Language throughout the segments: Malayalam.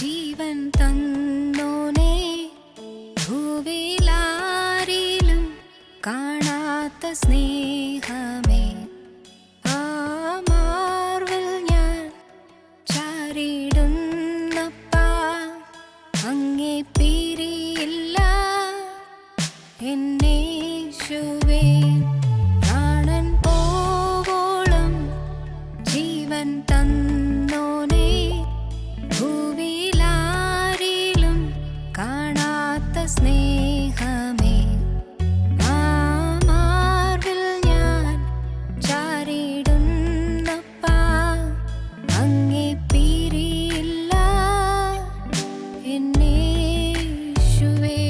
ജീവൻ തന്നോനേ, ഭൂവിലാരിലും കാണാത്ത സ്നേഹമേ, ആ മാർവിൽ ഞാൻ ചാരിടുന്നപ്പാ, അങ്ങേ പിരിയില്ല എന്നേശുവേ. പ്രാണൻ പോവോളം ജീവൻ തന്നോനേ, ഭൂവിലാരിലും കാണാത്ത സ്നേഹമേ, ആ മാർവിൽ ഞാൻ ചാരിടുന്നപ്പാ, അങ്ങേ പിരിയില്ല എന്നേശുവേ.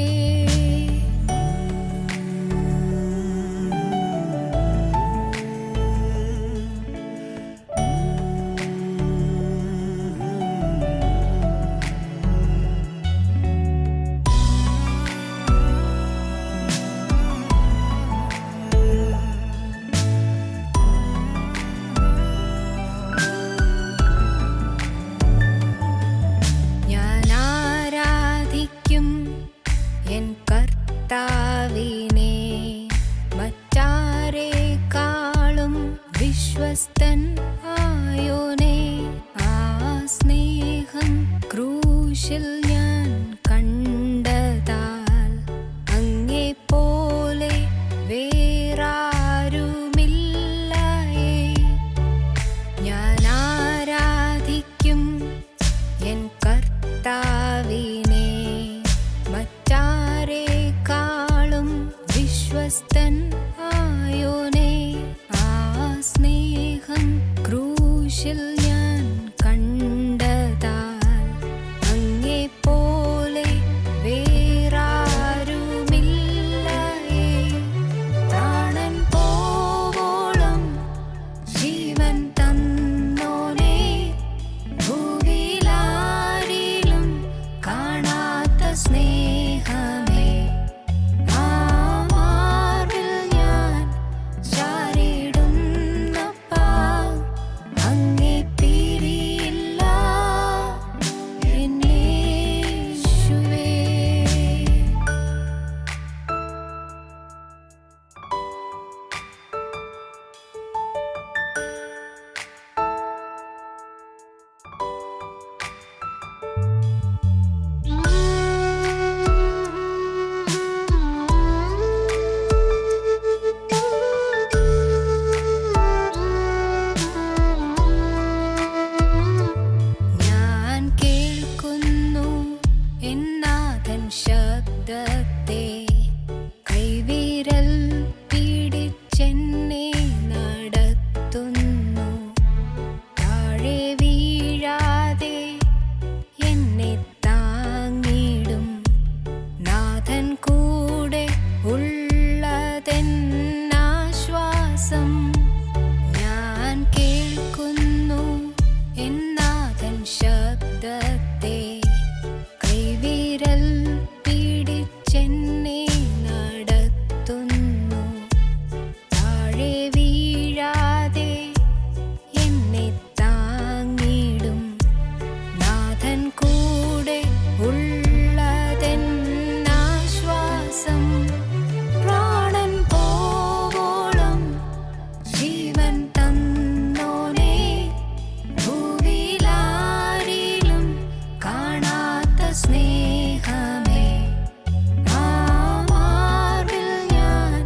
ഞാൻ ആരാധിക്കും എൻ കർത്താവിനെ, മറ്റാരേക്കാളും വിശ്വസ്തൻ ആയോനെ. ആ സ്നേഹം ക്രൂശിൽ ഞാൻ കണ്ടതാൽ, അങ്ങേ പോലെ വേറാരുമില്ലയേ. ഞാൻ ആരാധിക്കും എൻ കർത്താവിനെ, മറ്റാരേക്കാളും വിശ്വസ്തൻ ആയോനെ. ആ സ്നേഹം ക്രൂശിൽ ഞാൻ കണ്ടതാൽ, അങ്ങേ പോലെ വേറാരുമില്ലയേ. പ്രാണൻ പോവോളം ജീവൻ തന്നോനേ, ഭൂവിലാരിലും കാണാത്ത സ്നേഹമേ, ആ മാർവിൽ ഞാൻ ചാരിടുന്നപ്പാ, അങ്ങേ പിരിയില്ല എന്നേശുവേ. ഞാൻ കേൾക്കുന്നു എന്നാഥൻ ശബ്ദത്തെ, കൈവിരൽ പിടിച്ചെന്നെ നടത്തുന്നു. താഴെ വീഴാതെ എന്നെ താങ്ങിടും, നാഥൻ കൂടെ ഉള്ളതെന്നാശ്വാസം. ഞാൻ കേൾക്കുന്നു എന്നാഥൻ ശബ്ദത്തെ, കൈവിരൽ പിടിച്ചെന്നെ നടത്തുന്നു. താഴെ വീഴാതെ എന്നെ താങ്ങിടും, നാഥൻ കൂടെ ഉള്ളതെന്നാശ്വാസം. പ്രാണൻ പോവോളം ജീവൻ തന്നോനേ, ഭൂവിലാരിലും കാണാത്ത സ്നേഹമേ, ആ മാർവിൽ ഞാൻ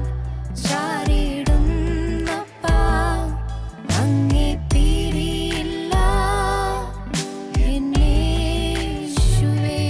ചാരിടുന്നപ്പാ, അങ്ങേ പിരിയില്ല എന്നേശുവേ.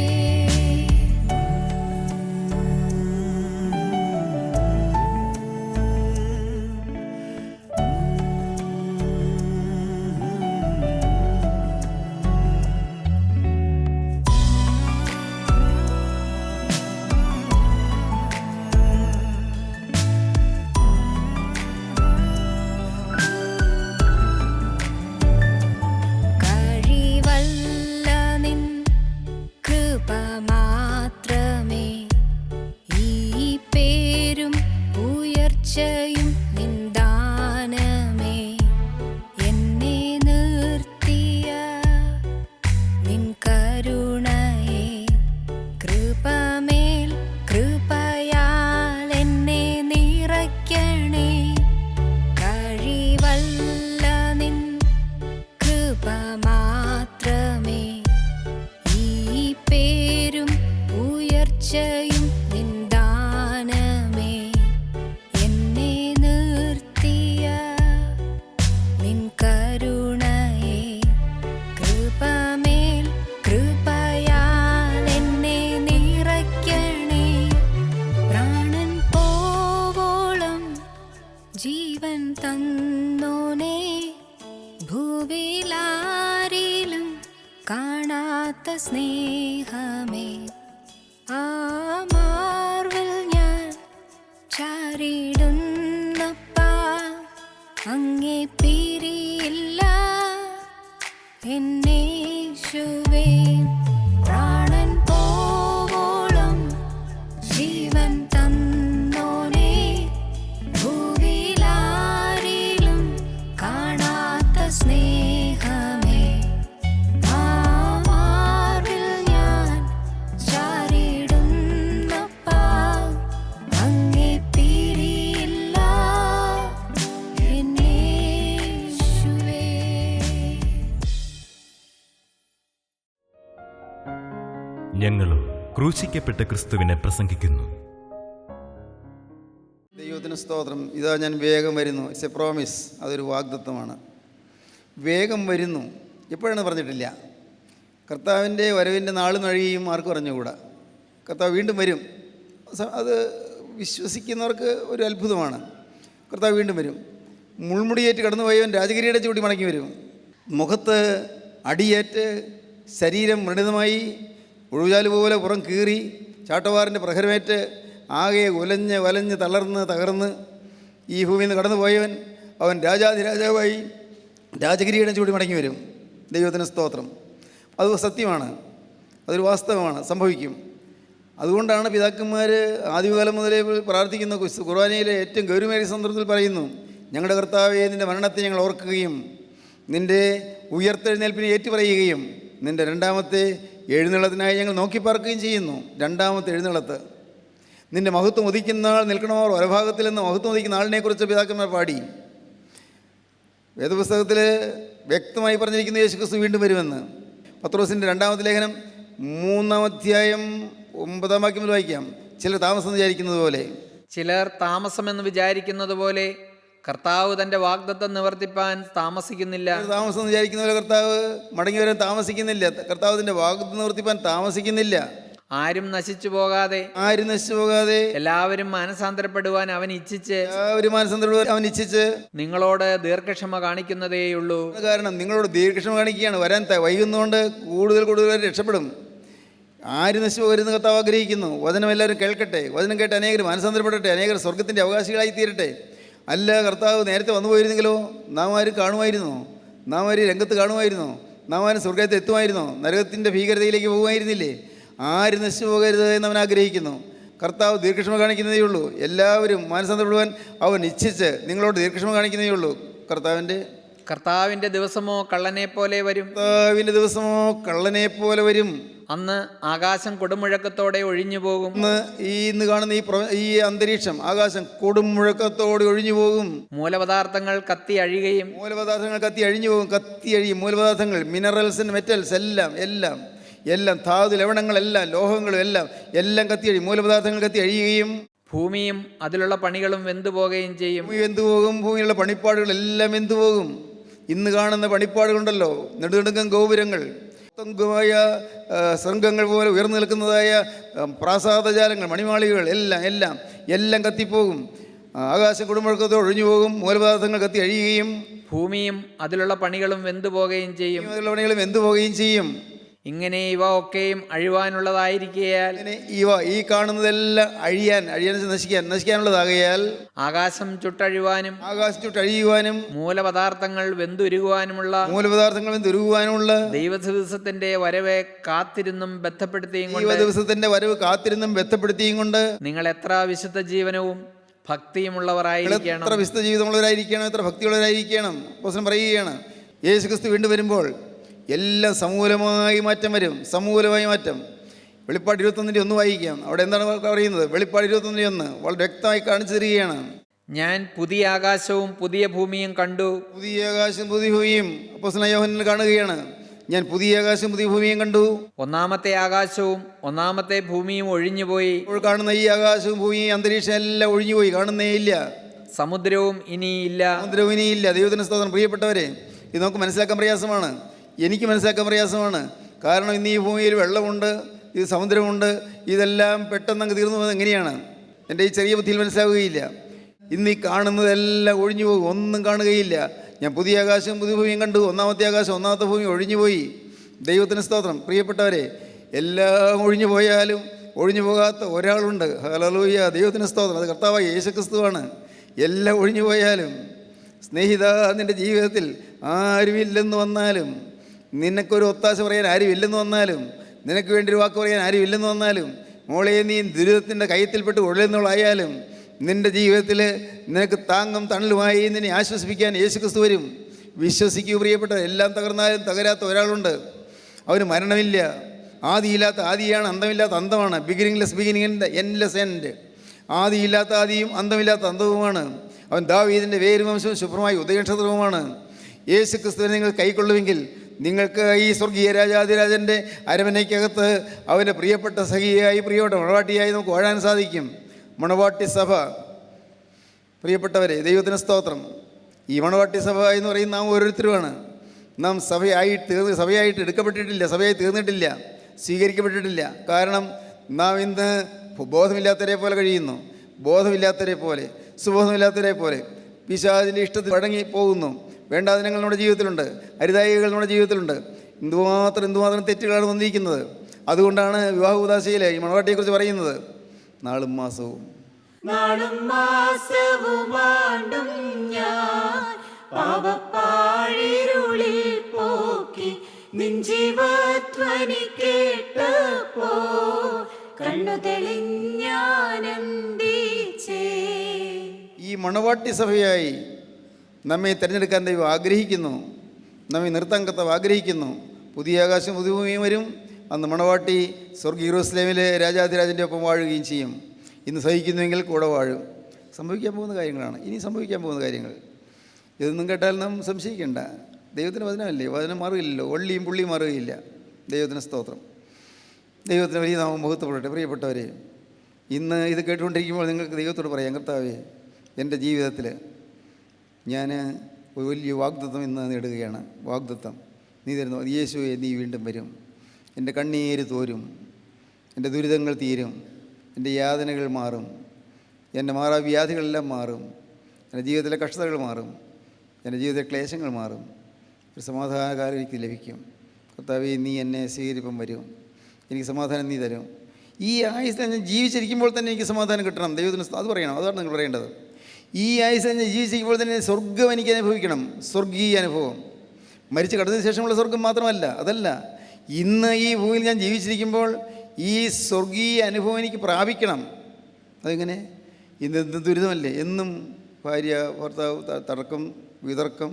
കഴിവല്ല നിൻ കൃപ മാത്രമേ, ഈ പേരും ഉയർച്ചയും നിൻ ദാനമേ. എന്നെ നിർത്തിയ നിൻ കരുണ ഉയർച്ചയും നിന്ദാനമേ. എന്നെ നിർത്തിയ നിൻ കരുണയെ കൃപമേൽ കൃപയാൽ എന്നെ നിറയ്ക്കണേ. പ്രാണൻ പോവോളം ജീവൻ തന്നോനേ, ഭൂവിലാരിലും കാണാത്ത സ്നേഹമേ. ആ മാർവിൽ ഞാൻ ചാരിടുന്നപ്പാ, അങ്ങേ പിരിയില്ല എന്നേശുവേ. പ്രാണൻ പോവോളം ജീവൻ തന്നോനേ, ഭൂവിലാരിലും കാണാത്ത സ്നേഹമേ. ആ മാർവിൽ ഞാൻ ചാരിടുന്നപ്പാ, അങ്ങേ പിരിയില്ല എന്നേശുവേ. ഞങ്ങളും ക്രൂശിക്കപ്പെട്ട ക്രിസ്തുവിനെ പ്രസംഗിക്കുന്നു. ദൈവത്തിന് സ്തോത്രം. ഇതാ ഞാൻ വേഗം വരുന്നു. It's A promise. അതൊരു വാഗ്ദത്വമാണ്. വേഗം വരുന്നു എപ്പോഴാണ് പറഞ്ഞിട്ടില്ല. കർത്താവിൻ്റെ വരവിൻ്റെ നാളും കഴിയും ആർക്കും പറഞ്ഞുകൂടാ. കർത്താവ് വീണ്ടും വരും. അത് വിശ്വസിക്കുന്നവർക്ക് ഒരു അത്ഭുതമാണ്. കർത്താവ് വീണ്ടും വരും. മുൾമുടിയേറ്റ് കടന്നുപോയവൻ രാജഗിരിയുടെ ചൂടി മടങ്ങി വരും. മുഖത്ത് അടിയേറ്റ് ശരീരം മൃണിതമായി ഒഴുചാല് പോലെ പുറം കീറി ചാട്ടവാറിൻ്റെ പ്രഹരമേറ്റ് ആകെ ഉലഞ്ഞ് വലഞ്ഞ് തളർന്ന് തകർന്ന് ഈ ഭൂമിയിൽ നിന്ന് കടന്നുപോയവൻ അവൻ രാജാധിരാജാവായി രാജഗിരിയുടെ ചൂടി മടങ്ങി വരും. ദൈവത്തിന് സ്തോത്രം. അത് സത്യമാണ്, അതൊരു വാസ്തവമാണ്, സംഭവിക്കും. അതുകൊണ്ടാണ് പിതാക്കന്മാർ ആദ്യകാലം മുതലേ പ്രാർത്ഥിക്കുന്ന ഖുർആനിലെ ഏറ്റവും ഗൗരവമേറിയ സന്ദർഭത്തിൽ പറയുന്നു, ഞങ്ങളുടെ കർത്താവേ, നിൻ്റെ മരണത്തെ ഞങ്ങൾ ഓർക്കുകയും നിൻ്റെ ഉയർത്തെഴുന്നേൽപ്പിനെ ഏറ്റുപറയുകയും നിൻ്റെ രണ്ടാമത്തെ എഴുന്നള്ളത്തിനായി ഞങ്ങൾ നോക്കിപ്പാർക്കുകയും ചെയ്യുന്നു. രണ്ടാമത്തെ എഴുന്നള്ളത്ത്, നിൻ്റെ മഹത്വം ഉദിക്കുന്ന നാൾ നിൽക്കണമോ വലഭാഗത്തിൽ നിന്ന് മഹത്വം ഉദിക്കുന്ന ആളിനെക്കുറിച്ച് പിതാക്കന്മാർ പാടി. വേദപുസ്തകത്തിൽ വ്യക്തമായി പറഞ്ഞിരിക്കുന്നു യേശുക്രിസ്തു വീണ്ടും വരുമെന്ന്. പത്രോസിൻ്റെ രണ്ടാമത്തെ ലേഖനം 3-ാം അധ്യായം 9-ാം വാക്യം വായിക്കാം. ചിലർ താമസം വിചാരിക്കുന്നത് പോലെ ചിലർ താമസമെന്ന് വിചാരിക്കുന്നത് പോലെ കർത്താവ് തൻ്റെ വാഗ്ദത്തം നിവർത്തിപ്പാൻ താമസിക്കുന്നില്ല. താമസം വിചാരിക്കുന്ന പോലെ കർത്താവ് മടങ്ങി വരാൻ താമസിക്കുന്നില്ല. കർത്താവ് തൻ്റെ വാഗ്ദത്തം നിവർത്തിപ്പാൻ താമസിക്കുന്നില്ല. ആരും നശിച്ചു പോകാതെ എല്ലാവരും മാനസാന്തരപ്പെടുവാൻ അവൻ ഇച്ഛിച്ച് നിങ്ങളോട് ദീർഘക്ഷമ കാണിക്കുന്നതേയുള്ളൂ. കാരണം നിങ്ങളോട് ദീർഘക്ഷമ കാണിക്കുകയാണ്. വരാൻ വൈകുന്നതുകൊണ്ട് കൂടുതൽ രക്ഷപ്പെടും. ആര് നശിച്ചു പോകരുതെന്ന് കർത്താവ് ആഗ്രഹിക്കുന്നു. വചനം എല്ലാവരും കേൾക്കട്ടെ. വചനം കേട്ട് അനേകർ മാനസാന്തരപ്പെടട്ടെ. അനേകർ സ്വർഗത്തിൻ്റെ അവകാശികളായി തീരട്ടെ. അല്ല, കർത്താവ് നേരത്തെ വന്നു പോയിരുന്നെങ്കിലോ നാം ആരും കാണുമായിരുന്നോ? നാം ആരും രംഗത്ത് കാണുമായിരുന്നോ? നാം ആരും സ്വർഗത്തിൽ എത്തുമായിരുന്നോ? നരകത്തിൻ്റെ ഭീകരതയിലേക്ക് പോകുമായിരുന്നില്ലേ? ആര് നശിച്ചു പോകരുത് എന്ന് അവൻ ആഗ്രഹിക്കുന്നു. കർത്താവ് ദീർഘക്ഷമ കാണിക്കുന്നതേ ഉള്ളൂ. എല്ലാവരും മാനസാന്തരപ്പെടുവാൻ അവൻ ഇച്ഛിച്ച് നിങ്ങളോട് ദീർഘക്ഷമ കാണിക്കുന്നതേ ഉള്ളൂ. കർത്താവിൻ്റെ ദിവസമോ കള്ളനെ പോലെ വരും. അന്ന് ആകാശം കൊടുമുഴക്കത്തോടെ ഒഴിഞ്ഞു പോകും. ഇന്ന് കാണുന്ന ഈ അന്തരീക്ഷം, ആകാശം കൊടുമുഴക്കത്തോടെ ഒഴിഞ്ഞു പോകും. മൂലപദാർത്ഥങ്ങൾ കത്തി അഴിയുകയും മൂലപദാർത്ഥങ്ങൾ, മിനറൽസ് ആൻഡ് മെറ്റൽസ് എല്ലാം ധാതു ലവണങ്ങളെല്ലാം ലോഹങ്ങളും എല്ലാം കത്തിയഴിയും. മൂലപദാർത്ഥങ്ങൾ കത്തി അഴിയുകയും ഭൂമിയും അതിലുള്ള പണികളും വെന്തുപോകുകയും ചെയ്യും. ഭൂമിയിലുള്ള പണിപ്പാടുകളെല്ലാം വെന്തുപോകും. ഇന്ന് കാണുന്ന പണിപ്പാടുകളുണ്ടല്ലോ, നെടുനെടുങ്കം ഗോപുരങ്ങൾ, മായ ശൃംഗങ്ങൾ പോലെ ഉയർന്നു നിൽക്കുന്നതായ പ്രാസാദജാലങ്ങൾ, മണിമാളികകൾ എല്ലാം കത്തിപ്പോകും. ആകാശം കൊടുമുഴക്കത്തോടെ ഒഴിഞ്ഞു പോകും. മൂലപദാർത്ഥങ്ങൾ കത്തി അഴിയുകയും ഭൂമിയും അതിലുള്ള പണികളും വെന്തുപോകുകയും ചെയ്യും. ഇങ്ങനെ ഇവ ഒക്കെയും അഴിവാനുള്ളതായിരിക്കയാൽ, ഈ കാണുന്നതെല്ലാം നശിക്കാനുള്ളതാകയാൽ ആകാശം ചുട്ടഴിയുവാനും മൂലപദാർത്ഥങ്ങൾ വെന്തുരുകുവാനുമുള്ള ദൈവദിവസത്തിന്റെ വരവ് കാത്തിരുന്നും ബന്ധപ്പെടുത്തിയും കൊണ്ട് നിങ്ങൾ എത്ര വിശുദ്ധ ജീവനവും ഭക്തിയുമുള്ളവരായിരിക്കണം. എത്ര വിശുദ്ധ ജീവിതമുള്ളവരായിരിക്കണം, എത്ര ഭക്തിയുള്ളവരായിരിക്കണം. അപ്പോസ്തലൻ പറയുകയാണ്, യേശുക്രിസ്തു വീണ്ടും വരുമ്പോൾ എല്ലാം സമൂലമായി മാറ്റം വരും. വെളിപ്പാട് 21-1 വായിക്കാം. അവിടെ എന്താണ് പറയുന്നത്? വെളിപ്പാട് 21-1 വളരെ വ്യക്തമായി കാണിച്ചു തരികയാണ്. ഞാൻ പുതിയ ആകാശവും പുതിയ ഭൂമിയും കണ്ടു. പുതിയ ആകാശം പുതിയ ഭൂമിയും അപ്പോസ്തലൻ യോഹന്നാൻ കാണുകയാണ്. ഞാൻ പുതിയ ആകാശം പുതിയ ഭൂമിയും കണ്ടു. ഒന്നാമത്തെ ആകാശവും ഒന്നാമത്തെ ഭൂമിയും ഒഴിഞ്ഞുപോയി. ഇപ്പോൾ കാണുന്ന ഈ ആകാശവും ഭൂമിയും അന്തരീക്ഷം എല്ലാം ഒഴിഞ്ഞുപോയി, കാണുന്നേ ഇല്ല. സമുദ്രവും ഇനിയില്ല. സമുദ്രവും ഇനിയില്ല. ദൈവത്തിന് സ്തോത്രം. പ്രിയപ്പെട്ടവരെ, ഇത് നമുക്ക് മനസ്സിലാക്കാൻ പ്രയാസമാണ്, എനിക്ക് മനസ്സിലാക്കാൻ പ്രയാസമാണ്. കാരണം ഇന്ന് ഈ ഭൂമിയിൽ വെള്ളമുണ്ട്, ഇത് സമുദ്രമുണ്ട്, ഇതെല്ലാം പെട്ടെന്ന് അങ്ങ് തീർന്നു പോകുന്നത് എങ്ങനെയാണ്? എൻ്റെ ഈ ചെറിയ ബുദ്ധിയിൽ മനസ്സിലാവുകയില്ല. ഇന്ന് ഈ കാണുന്നതെല്ലാം ഒഴിഞ്ഞു പോകും, ഒന്നും കാണുകയില്ല. ഞാൻ പുതിയ ആകാശവും പുതിയ ഭൂമിയും കണ്ടു. ഒന്നാമത്തെ ആകാശം ഒന്നാമത്തെ ഭൂമി ഒഴിഞ്ഞുപോയി. ദൈവത്തിന് സ്തോത്രം. പ്രിയപ്പെട്ടവരെ, എല്ലാം ഒഴിഞ്ഞു പോയാലും ഒഴിഞ്ഞു പോകാത്ത ഒരാളുണ്ട്. ഹല്ലേലൂയ, ദൈവത്തിന് സ്തോത്രം. അത് കർത്താവായ യേശുക്രിസ്തുവാണ്. എല്ലാം ഒഴിഞ്ഞു പോയാലും സ്നേഹിത, നിൻ്റെ ജീവിതത്തിൽ ആരുമില്ലെന്ന് വന്നാലും, നിനക്കൊരു ഒത്താശ പറയാൻ ആരുമില്ലെന്ന് വന്നാലും, നിനക്ക് വേണ്ടി ഒരു വാക്ക് പറയാൻ ആരുമില്ലെന്ന് വന്നാലും, മോളെ നീ ദുരിതത്തിൻ്റെ കയത്തിൽപ്പെട്ട് ഉഴലുന്നവളായാലും, നിൻ്റെ ജീവിതത്തിൽ നിനക്ക് താങ്ങും തണലുമായി നിന്നെ ആശ്വസിപ്പിക്കാൻ യേശുക്രിസ്തു വരും. വിശ്വസിക്കൂ പ്രിയപ്പെട്ട. എല്ലാം തകർന്നാലും തകരാത്ത ഒരാളുണ്ട്. അവന് മരണമില്ല. ആദിയില്ലാത്ത ആദിയാണ്, അന്തമില്ലാത്ത അന്തമാണ്. ബിഗിനിങ്ലെസ് ബിഗിനിങ്, എൻലെസ് എൻഡ്. ആദിയില്ലാത്ത ആദിയും അന്തമില്ലാത്ത അന്തവുമാണ്. അവൻ ദാവീദിൻ്റെ വേരുവംശവും ശുഭ്രമായ ഉദയനക്ഷത്രവുമാണ്. യേശുക്രിസ്തുവിനെ നിങ്ങൾ കൈക്കൊള്ളുമെങ്കിൽ നിങ്ങൾക്ക് ഈ സ്വർഗീയ രാജാതിരാജൻ്റെ അരമനയ്ക്കകത്ത് അവൻ്റെ പ്രിയപ്പെട്ട സഖിയായി, പ്രിയപ്പെട്ട മണവാട്ടിയായി നമുക്ക് വാഴാൻ സാധിക്കും. മണവാട്ടി സഭ, പ്രിയപ്പെട്ടവരെ, ദൈവത്തിന് സ്തോത്രം. ഈ മണവാട്ടി സഭ എന്ന് പറയുന്ന നാം ഓരോരുത്തരുമാണ്. നാം സഭയായിട്ട് എടുക്കപ്പെട്ടിട്ടില്ല, സഭയായി തീർന്നിട്ടില്ല, സ്വീകരിക്കപ്പെട്ടിട്ടില്ല. കാരണം നാം ഇന്ന് ബോധമില്ലാത്തവരെ പോലെ കഴിയുന്നു, ബോധമില്ലാത്തവരെ പോലെ, സുബോധമില്ലാത്തവരെ പോലെ പിശാചിൻ്റെ ഇഷ്ടത്തിൽ വഴങ്ങി പോകുന്നു. വേണ്ടാതിനങ്ങൾ നമ്മുടെ ജീവിതത്തിലുണ്ട്, അരുതായികൾ നമ്മുടെ ജീവിതത്തിലുണ്ട്. എന്തുമാത്രം തെറ്റുകളാണ് വന്നിരിക്കുന്നത്. അതുകൊണ്ടാണ് വിവാഹ ഉദാശയിൽ ഈ മണവാട്ടിയെക്കുറിച്ച് പറയുന്നത്. നാളും മാസവും ആണ്ടും ഞാൻ പാപപ്പാഴിരുളിൽ പോക്കി നിൻ ജീവധ്വനി കേട്ടപ്പോ കണ്ണു തെളിഞ്ഞാനന്ദിച്ചേ. ഈ മണവാട്ടി സഭയായി നമ്മെ തിരഞ്ഞെടുക്കാൻ ദൈവം ആഗ്രഹിക്കുന്നു, നമ്മെ നിർത്താൻ കർത്താവ് ആഗ്രഹിക്കുന്നു. പുതിയ ആകാശം പുതിയ ഭൂമിയും വരും. അന്ന് മണവാട്ടി സ്വർഗ്ഗ യെരൂശലേമിലെ രാജാധിരാജൻ്റെ ഒപ്പം വാഴുകയും ചെയ്യും. ഇന്ന് സഹിക്കുന്നുവെങ്കിൽ കൂടെ വാഴും. സംഭവിക്കാൻ പോകുന്ന കാര്യങ്ങളാണ്, ഇനി സംഭവിക്കാൻ പോകുന്ന കാര്യങ്ങൾ. ഇതൊന്നും കേട്ടാൽ നാം സംശയിക്കേണ്ട. ദൈവത്തിൻ്റെ വചനമല്ലേ, വചനം മാറുകയില്ലല്ലോ, ഒള്ളിയും പുള്ളിയും മാറുകയില്ല. ദൈവത്തിന് സ്തോത്രം. ദൈവത്തിന് വലിയ നാമം മഹത്വപ്പെടട്ടെ. പ്രിയപ്പെട്ടവരെ, ഇന്ന് ഇത് കേട്ടുകൊണ്ടിരിക്കുമ്പോൾ നിങ്ങൾക്ക് ദൈവത്തോട് പറയാം, കർത്താവേ, എൻ്റെ ജീവിതത്തിൽ ഞാൻ ഒരു വലിയ വാഗ്ദത്തം ഇന്ന് നേടുകയാണ്. വാഗ്ദത്തം നീ തരുന്നു. യേശുവേ, നീ വീണ്ടും വരും. എൻ്റെ കണ്ണീര് തോരും, എൻ്റെ ദുരിതങ്ങൾ തീരും, എൻ്റെ യാതനകൾ മാറും, എൻ്റെ വ്യാധികളെല്ലാം മാറും, എൻ്റെ ജീവിതത്തിലെ കഷ്ടതകൾ മാറും, എൻ്റെ ജീവിതത്തിലെ ക്ലേശങ്ങൾ മാറും. ഒരു സമാധാനകാലം എനിക്ക് ലഭിക്കും. കർത്താവേ, നീ എന്നെ സ്വീകരിപ്പം വരും, എനിക്ക് സമാധാനം നീ തരും. ഈ ആയുസ് ഞാൻ ജീവിച്ചിരിക്കുമ്പോൾ തന്നെ എനിക്ക് സമാധാനം കിട്ടണം. ദൈവത്തിന് അത് പറയണം. അതാണ് നിങ്ങൾ പറയേണ്ടത്. ഈ ആയുസ് ഞാൻ ജീവിച്ചിരിക്കുമ്പോൾ തന്നെ സ്വർഗ്ഗം എനിക്ക് അനുഭവിക്കണം. സ്വർഗീയ അനുഭവം. മരിച്ച് കടന്നതിന് ശേഷമുള്ള സ്വർഗം മാത്രമല്ല, അതല്ല, ഇന്ന് ഈ ഭൂമിയിൽ ഞാൻ ജീവിച്ചിരിക്കുമ്പോൾ ഈ സ്വർഗീയ അനുഭവം എനിക്ക് പ്രാപിക്കണം. അതെങ്ങനെ? ഇന്ന് ദുരിതമല്ലേ, എന്നും ഭാര്യ ഭർത്താവ് തർക്കം, വിതർക്കം,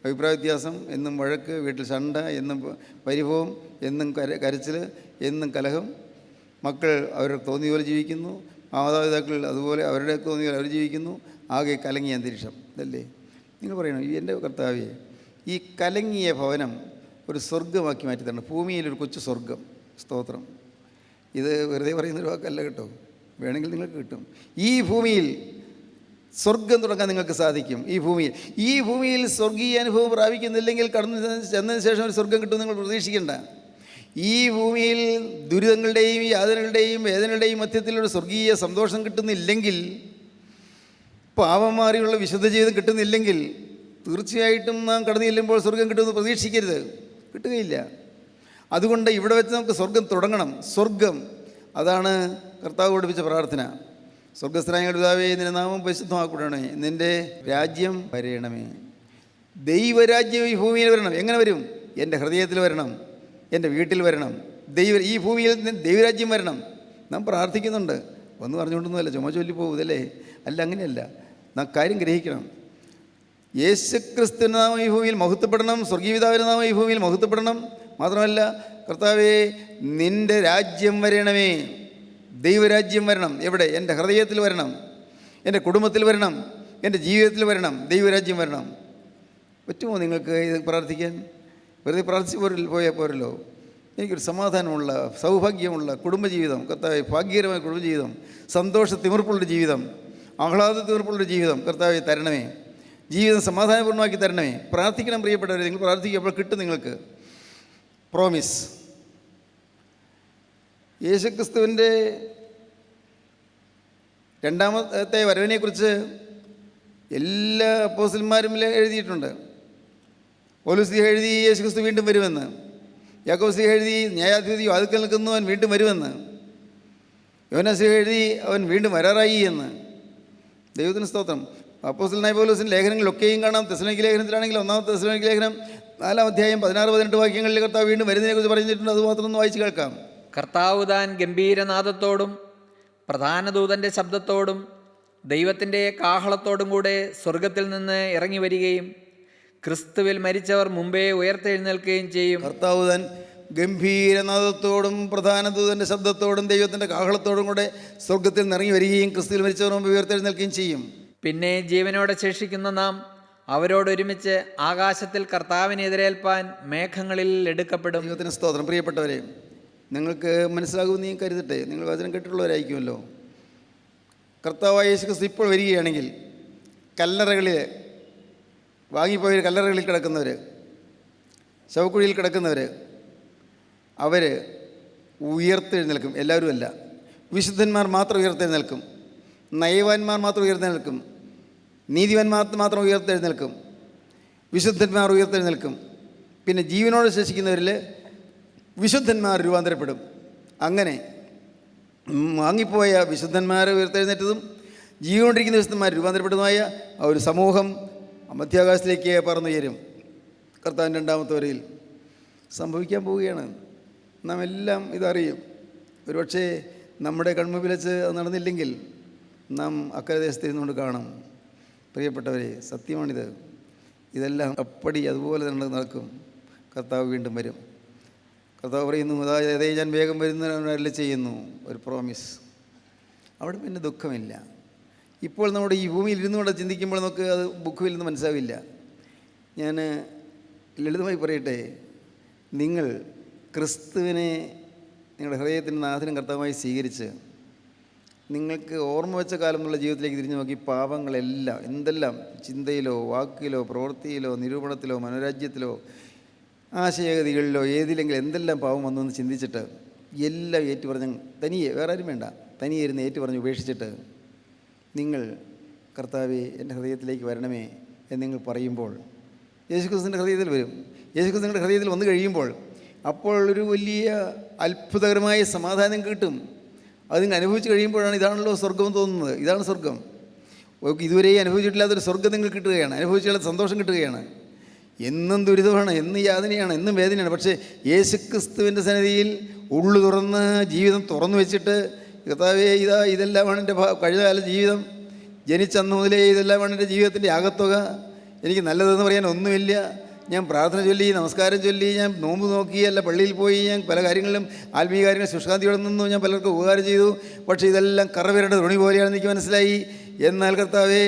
അഭിപ്രായ വ്യത്യാസം, എന്നും വഴക്ക്, വീട്ടിൽ ശണ്ട, എന്നും പരിഭവം, എന്നും കരച്ചിൽ, എന്നും കലഹം. മക്കൾ അവരുടെ തോന്നിയ പോലെ ജീവിക്കുന്നു, മാതാപിതാക്കൾ അതുപോലെ അവരുടെ തോന്നിയ പോലെ അവർ ജീവിക്കുന്നു. ആകെ കലങ്ങിയ അന്തരീക്ഷം. ഇതല്ലേ നിങ്ങൾ പറയണം, എൻ്റെ കർത്താവേ, ഈ കലങ്ങിയ ഭവനം ഒരു സ്വർഗമാക്കി മാറ്റി തരണം. ഭൂമിയിലൊരു കൊച്ചു സ്വർഗം. സ്തോത്രം. ഇത് വെറുതെ പറയുന്നൊരു വാക്കല്ല കേട്ടോ, വേണമെങ്കിൽ നിങ്ങൾക്ക് കിട്ടും. ഈ ഭൂമിയിൽ സ്വർഗം തുടങ്ങാൻ നിങ്ങൾക്ക് സാധിക്കും. ഈ ഭൂമിയിൽ സ്വർഗീയ അനുഭവം പ്രാപിക്കുന്നില്ലെങ്കിൽ കടന്നു ചെന്നതിന് ശേഷം ഒരു സ്വർഗം കിട്ടും നിങ്ങൾ പ്രതീക്ഷിക്കേണ്ട. ഈ ഭൂമിയിൽ ദുരിതങ്ങളുടെയും യാതനകളുടെയും വേദനകളുടെയും മധ്യത്തിലൊരു സ്വർഗീയ സന്തോഷം കിട്ടുന്നില്ലെങ്കിൽ, പാപം മാറിയുള്ള വിശുദ്ധ ജീവിതം കിട്ടുന്നില്ലെങ്കിൽ, തീർച്ചയായിട്ടും നാം കടന്നു ചെല്ലുമ്പോൾ സ്വർഗം കിട്ടുമെന്ന് പ്രതീക്ഷിക്കരുത്. കിട്ടുകയില്ല. അതുകൊണ്ട് ഇവിടെ വെച്ച് നമുക്ക് സ്വർഗം തുടങ്ങണം. സ്വർഗം, അതാണ് കർത്താവ് പഠിപ്പിച്ച പ്രാർത്ഥന. സ്വർഗസ്ഥനായ പിതാവേ, നിന്റെ നാമം പരിശുദ്ധമാക്കപ്പെടണമേ, നിൻ്റെ രാജ്യം വരയണമേ. ദൈവരാജ്യം ഈ ഭൂമിയിൽ വരണം. എങ്ങനെ വരും? എൻ്റെ ഹൃദയത്തിൽ വരണം, എൻ്റെ വീട്ടിൽ വരണം. ഈ ഭൂമിയിൽ ദൈവരാജ്യം വരണം. നാം പ്രാർത്ഥിക്കുന്നുണ്ട്, ഒന്ന് പറഞ്ഞുകൊണ്ടൊന്നുമല്ല, ചുമ ചൊല്ലി പോകുന്നതല്ലേ. അല്ല, അങ്ങനെയല്ല. നാം കാര്യം ഗ്രഹിക്കണം. യേശുക്രിസ്തുവിൻ്റെ നാമം ഈ ഭൂമിയിൽ മഹത്വപ്പെടണം, സ്വർഗീയ പിതാവിൻ്റെ നാമം ഈ ഭൂമിയിൽ മഹത്വപ്പെടണം. മാത്രമല്ല, കർത്താവേ, നിൻ്റെ രാജ്യം വരണമേ, ദൈവരാജ്യം വരണം. എവിടെ? എൻ്റെ ഹൃദയത്തിൽ വരണം, എൻ്റെ കുടുംബത്തിൽ വരണം, എൻ്റെ ജീവിതത്തിൽ വരണം. ദൈവരാജ്യം വരണം. പറ്റുമോ നിങ്ങൾക്ക് ഇത് പ്രാർത്ഥിക്കാൻ? വെറുതെ പ്രാർത്ഥിച്ച് പോയാൽ പോരല്ലോ. എനിക്കൊരു സമാധാനമുള്ള സൗഭാഗ്യമുള്ള കുടുംബജീവിതം, കർത്താവെ ഭാഗ്യകരമായ കുടുംബജീവിതം, സന്തോഷ തിമിർപ്പുള്ളൊരു ജീവിതം, ആഹ്ലാദ തിമിർപ്പുള്ളൊരു ജീവിതം കർത്താവെ തരണമേ. ജീവിതം സമാധാനപൂർണ്ണമാക്കി തരണമേ. പ്രാർത്ഥിക്കണം പ്രിയപ്പെട്ടവരെ, നിങ്ങൾ പ്രാർത്ഥിക്കുമ്പോൾ കിട്ടും നിങ്ങൾക്ക് പ്രോമിസ്. യേശുക്രിസ്തുവിൻ്റെ രണ്ടാമത്തെ വരവിനെക്കുറിച്ച് എല്ലാ അപ്പോസ്തലന്മാരും എഴുതിയിട്ടുണ്ട്. പൗലോസ് എഴുതി യേശുക്രിസ്തു വീണ്ടും വരുമെന്ന്. യാക്കോബ് എഴുതി ന്യായാധിപതി വാതിൽക്കൽ നിൽക്കുന്നു, അവൻ വീണ്ടും വരുമെന്ന്. യോഹന്നാൻ എഴുതി അവൻ വീണ്ടും വരാറായി എന്ന്. ദൈവത്തിന് സ്തോത്രം. അപ്പോസ്തലനായ പൗലോസിൻ്റെ ലേഖനങ്ങളിലൊക്കെയും കാണാം. തെസ്സലോനിക്ക ലേഖനത്തിലാണെങ്കിൽ 1 തെസ്സലോനിക്ക ലേഖനം 4 അധ്യായം 16-18 വാക്യങ്ങളിൽ കർത്താവ് വീണ്ടും വരുന്നതിനെക്കുറിച്ച് പറഞ്ഞിട്ടുണ്ട്. അതുമാത്രം ഒന്ന് വായിച്ച് കേൾക്കാം. കർത്താവ് താൻ ഗംഭീരനാദത്തോടും പ്രധാന ദൂതൻ്റെ ശബ്ദത്തോടും ദൈവത്തിൻ്റെ കാഹളത്തോടും കൂടെ സ്വർഗത്തിൽ നിന്ന് ഇറങ്ങി വരികയും ക്രിസ്തുവിൽ മരിച്ചവർ മുമ്പേ ഉയർത്തെഴുന്നേൽക്കുകയും ചെയ്യും. കർത്താവ് താൻ ഗംഭീരനാദത്തോടും പ്രധാന ദൂതൻ്റെ ശബ്ദത്തോടും ദൈവത്തിൻ്റെ കാഹളത്തോടും കൂടെ സ്വർഗത്തിൽ നിന്ന് ഇറങ്ങി വരികയും ക്രിസ്തുവിൽ മരിച്ചവർ മുമ്പ് ഉയർത്തെഴുന്നേൽക്കുകയും ചെയ്യും. പിന്നെ ജീവനോടെ ശേഷിക്കുന്ന നാം അവരോടൊരുമിച്ച് ആകാശത്തിൽ കർത്താവിനെ എതിരേൽപ്പാൻ മേഘങ്ങളിൽ എടുക്കപ്പെടും. ദൈവത്തിന് സ്തോത്രം. പ്രിയപ്പെട്ടവരെ, നിങ്ങൾക്ക് മനസ്സിലാകുമെന്ന് ഞാൻ കരുതട്ടെ. നിങ്ങൾ വചനം കേട്ടിട്ടുള്ളവരായിരിക്കുമല്ലോ. കർത്താവായ യേശുക്രിസ്തു ഇപ്പോൾ വരികയാണെങ്കിൽ കല്ലറകളിൽ വാങ്ങിപ്പോയ കല്ലറകളിൽ കിടക്കുന്നവർ, ശവക്കുഴിയിൽ കിടക്കുന്നവർ, അവർ ഉയർത്തെഴുന്നേൽക്കും. എല്ലാവരും അല്ല, വിശുദ്ധന്മാർ മാത്രം ഉയർത്തെഴുന്നേൽക്കും. നയവാന്മാർ മാത്രം ഉയർത്തെഴുന്നേൽക്കും. നീതിവാന്മാർ മാത്രം ഉയർത്തെഴുന്നേൽക്കും. വിശുദ്ധന്മാർ ഉയർത്തെഴുന്നേൽക്കും. പിന്നെ ജീവനോട് ശേഷിക്കുന്നവരിൽ വിശുദ്ധന്മാർ രൂപാന്തരപ്പെടും. അങ്ങനെ വാങ്ങിപ്പോയ വിശുദ്ധന്മാർ ഉയർത്തെഴുന്നേറ്റതും ജീവനോണ്ടിരിക്കുന്ന വിശുദ്ധന്മാർ രൂപാന്തരപ്പെടുന്നതുമായ ഒരു സമൂഹം മധ്യാകാശത്തിലേക്ക് പറന്നുയരും. കർത്താവിൻ്റെ രണ്ടാമത്തെ വരയിൽ സംഭവിക്കാൻ പോവുകയാണ്. നാം എല്ലാം ഇതറിയും. ഒരുപക്ഷെ നമ്മുടെ കൺമുമ്പിൽ വെച്ച് അത് നടന്നില്ലെങ്കിൽ നാം അക്കരദേശത്ത് ഇരുന്നുകൊണ്ട് കാണും. പ്രിയപ്പെട്ടവരെ, സത്യമാണിത്. ഇതെല്ലാം അപ്പടി അതുപോലെ തന്നെ നടക്കും. കർത്താവ് വീണ്ടും വരും. കർത്താവ് പറയുന്നു, അതായത് ഞാൻ വേഗം വരുന്നവരല്ല ചെയ്യുന്നു, ഒരു പ്രോമിസ്. അവിടെ പിന്നെ ദുഃഖമില്ല. ഇപ്പോൾ നമ്മുടെ ഈ ഭൂമിയിൽ ഇരുന്നുകൊണ്ട് ചിന്തിക്കുമ്പോൾ നമുക്ക് അത് ബുക്കിൽ നിന്ന് മനസ്സിലാവില്ല. ഞാൻ ലളിതമായി പറയട്ടെ, നിങ്ങൾ ക്രിസ്തുവിനെ നിങ്ങളുടെ ഹൃദയത്തിൻ്റെ നാഥനും കർത്താവുമായി സ്വീകരിച്ച് നിങ്ങൾക്ക് ഓർമ്മ വെച്ച കാലം എന്നുള്ള ജീവിതത്തിലേക്ക് തിരിഞ്ഞു നോക്കി പാപങ്ങളെല്ലാം, എന്തെല്ലാം ചിന്തയിലോ വാക്കിലോ പ്രവൃത്തിയിലോ നിരൂപണത്തിലോ മനോരാജ്യത്തിലോ ആശയഗതികളിലോ ഏതിലെങ്കിലും എന്തെല്ലാം പാവം വന്നു ചിന്തിച്ചിട്ട് എല്ലാം ഏറ്റുപറഞ്ഞ് തനിയെ, വേറെ ആരും വേണ്ട, തനിയെ ഇരുന്ന് ഏറ്റുപറഞ്ഞ് ഉപേക്ഷിച്ചിട്ട് നിങ്ങൾ കർത്താവേ എൻ്റെ ഹൃദയത്തിലേക്ക് വരണമേ എന്ന് നിങ്ങൾ പറയുമ്പോൾ യേശുക്രിസ്തുവിൻ്റെ ഹൃദയത്തിൽ വരും. യേശുക്രിസ്തു നിങ്ങളുടെ ഹൃദയത്തിൽ വന്നു കഴിയുമ്പോൾ അപ്പോൾ ഒരു വലിയ അത്ഭുതകരമായ സമാധാനം കിട്ടും. അത് നിങ്ങൾ അനുഭവിച്ച് കഴിയുമ്പോഴാണ് ഇതാണല്ലോ സ്വർഗം തോന്നുന്നത്. ഇതാണ് സ്വർഗം. ഇതുവരെ അനുഭവിച്ചിട്ടില്ലാത്തൊരു സ്വർഗം നിങ്ങൾ കിട്ടുകയാണ്. അനുഭവിച്ചുള്ള സന്തോഷം കിട്ടുകയാണ്. എന്നും ദുരിതമാണ്, എന്നും യാതനയാണ്, എന്നും വേദനയാണ്. പക്ഷേ യേശുക്രിസ്തുവിൻ്റെ സന്നിധിയിൽ ഉള്ളു തുറന്ന് ജീവിതം തുറന്നു വെച്ചിട്ട് കർത്താവേ ഇതെല്ലാമാണ് എൻ്റെ കഴിഞ്ഞകാല ജീവിതം, ജനിച്ചന്ന് മുതലേ ഇതെല്ലാമാണ് എൻ്റെ ജീവിതത്തിൻ്റെ ആകത്തുക, എനിക്ക് നല്ലതെന്ന് പറയാൻ ഒന്നുമില്ല. ഞാൻ പ്രാർത്ഥന ചൊല്ലി, നമസ്കാരം ചൊല്ലി, ഞാൻ നോമ്പ് നോക്കി, അല്ല പള്ളിയിൽ പോയി, ഞാൻ പല കാര്യങ്ങളിലും ആത്മീയ കാര്യങ്ങൾ ശുഷ്കാന്തിയോടെ നിന്നു, ഞാൻ പലർക്കും ഉപകാരം ചെയ്തു. പക്ഷേ ഇതെല്ലാം കറവരുടെ തുണി പോലെയാണെന്ന് എനിക്ക് മനസ്സിലായി. എന്നാൽ കർത്താവേ,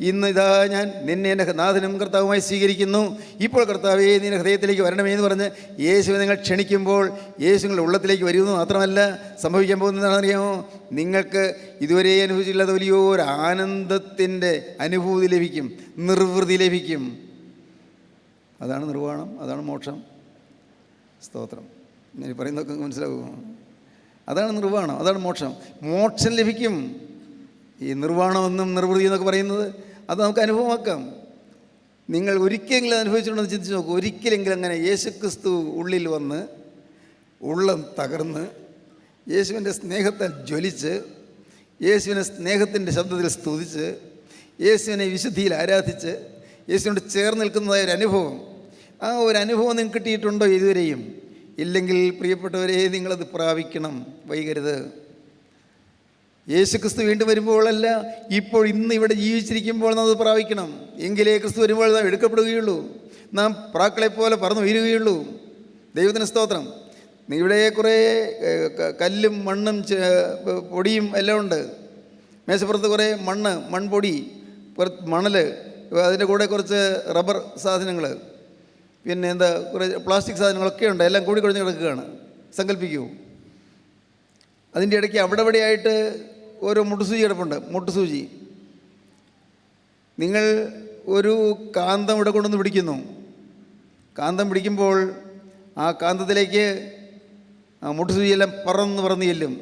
ഇന്ന് ഇതാ ഞാൻ നിന്നെ എൻ്റെ നാഥനും കർത്താവുമായി സ്വീകരിക്കുന്നു. ഇപ്പോൾ കർത്താവേ നിൻ്റെ ഹൃദയത്തിലേക്ക് വരണമേ എന്ന് പറഞ്ഞ് യേശുവിനെ നിങ്ങൾ ക്ഷണിക്കുമ്പോൾ യേശു നിങ്ങളുടെ ഉള്ളത്തിലേക്ക് വരുമെന്ന് മാത്രമല്ല സംഭവിക്കാൻ പോകുന്നതാണെന്നറിയാമോ? നിങ്ങൾക്ക് ഇതുവരെ അനുഭവിച്ചില്ലാത്ത വലിയൊരു ആനന്ദത്തിൻ്റെ അനുഭൂതി ലഭിക്കും, നിർവൃതി ലഭിക്കും. അതാണ് നിർവ്വാണം, അതാണ് മോക്ഷം. സ്തോത്രം. ഞാൻ പറയുന്നതൊക്കെ മനസ്സിലാകുമോ? അതാണ് നിർവ്വാണം, അതാണ് മോക്ഷം. മോക്ഷം ലഭിക്കും. ഈ നിർവ്വാണമെന്നും നിർവൃതി എന്നൊക്കെ പറയുന്നത് അത് നമുക്ക് അനുഭവമാക്കാം. നിങ്ങൾ ഒരിക്കലെങ്കിലും അനുഭവിച്ചിട്ടുണ്ടെന്ന് ചിന്തിച്ച് നോക്കൂ. ഒരിക്കലെങ്കിലും അങ്ങനെ യേശുക്രിസ്തു ഉള്ളിൽ വന്ന് ഉള്ളം തകർന്ന് യേശുവിൻ്റെ സ്നേഹത്താൽ ജ്വലിച്ച് യേശുവിനെ സ്നേഹത്തിൻ്റെ ശബ്ദത്തിൽ സ്തുതിച്ച് യേശുവിനെ വിശുദ്ധിയിൽ ആരാധിച്ച് യേശുവിനോട് ചേർന്ന് നിൽക്കുന്നതായ ഒരു അനുഭവം, ആ ഒരു അനുഭവം നിങ്ങൾക്ക് കിട്ടിയിട്ടുണ്ടോ ഇതുവരെയും? ഇല്ലെങ്കിൽ പ്രിയപ്പെട്ടവരെ, നിങ്ങളത് പ്രാപിക്കണം, വൈകരുത്. യേശുക്രിസ്തു വീണ്ടും വരുമ്പോഴല്ല, ഇപ്പോൾ ഇന്ന് ഇവിടെ ജീവിച്ചിരിക്കുമ്പോൾ നാം അത് പ്രാപിക്കണം. എങ്കിലേ ക്രിസ്തു വരുമ്പോൾ നാം എടുക്കപ്പെടുകയുള്ളൂ, നാം പ്രാക്കളെ പോലെ പറന്നു വീഴുകയുള്ളൂ. ദൈവത്തിന് സ്തോത്രം. ഇവിടെ കുറേ കല്ലും മണ്ണും പൊടിയും എല്ലാം ഉണ്ട്. മേശപ്പുറത്ത് കുറേ മൺപൊടി, മണൽ, അതിൻ്റെ കൂടെ കുറച്ച് റബ്ബർ സാധനങ്ങൾ, പിന്നെ എന്താ കുറേ പ്ലാസ്റ്റിക് സാധനങ്ങളൊക്കെ ഉണ്ട്, എല്ലാം കൂടി കുഴഞ്ഞ് കിടക്കുകയാണ്. സങ്കല്പിക്കൂ. അതിൻ്റെ ഇടയ്ക്ക് അവിടെ ഇവിടെയായിട്ട് ഓരോ മുട്ടുസൂചി കിടപ്പുണ്ട്. മുട്ടുസൂചി. നിങ്ങൾ ഒരു കാന്തം ഇവിടെ കൊണ്ടുവന്ന് പിടിക്കുന്നു. കാന്തം പിടിക്കുമ്പോൾ ആ കാന്തത്തിലേക്ക് മുട്ടുസൂചിയെല്ലാം പറന്ന് ചെല്ലും.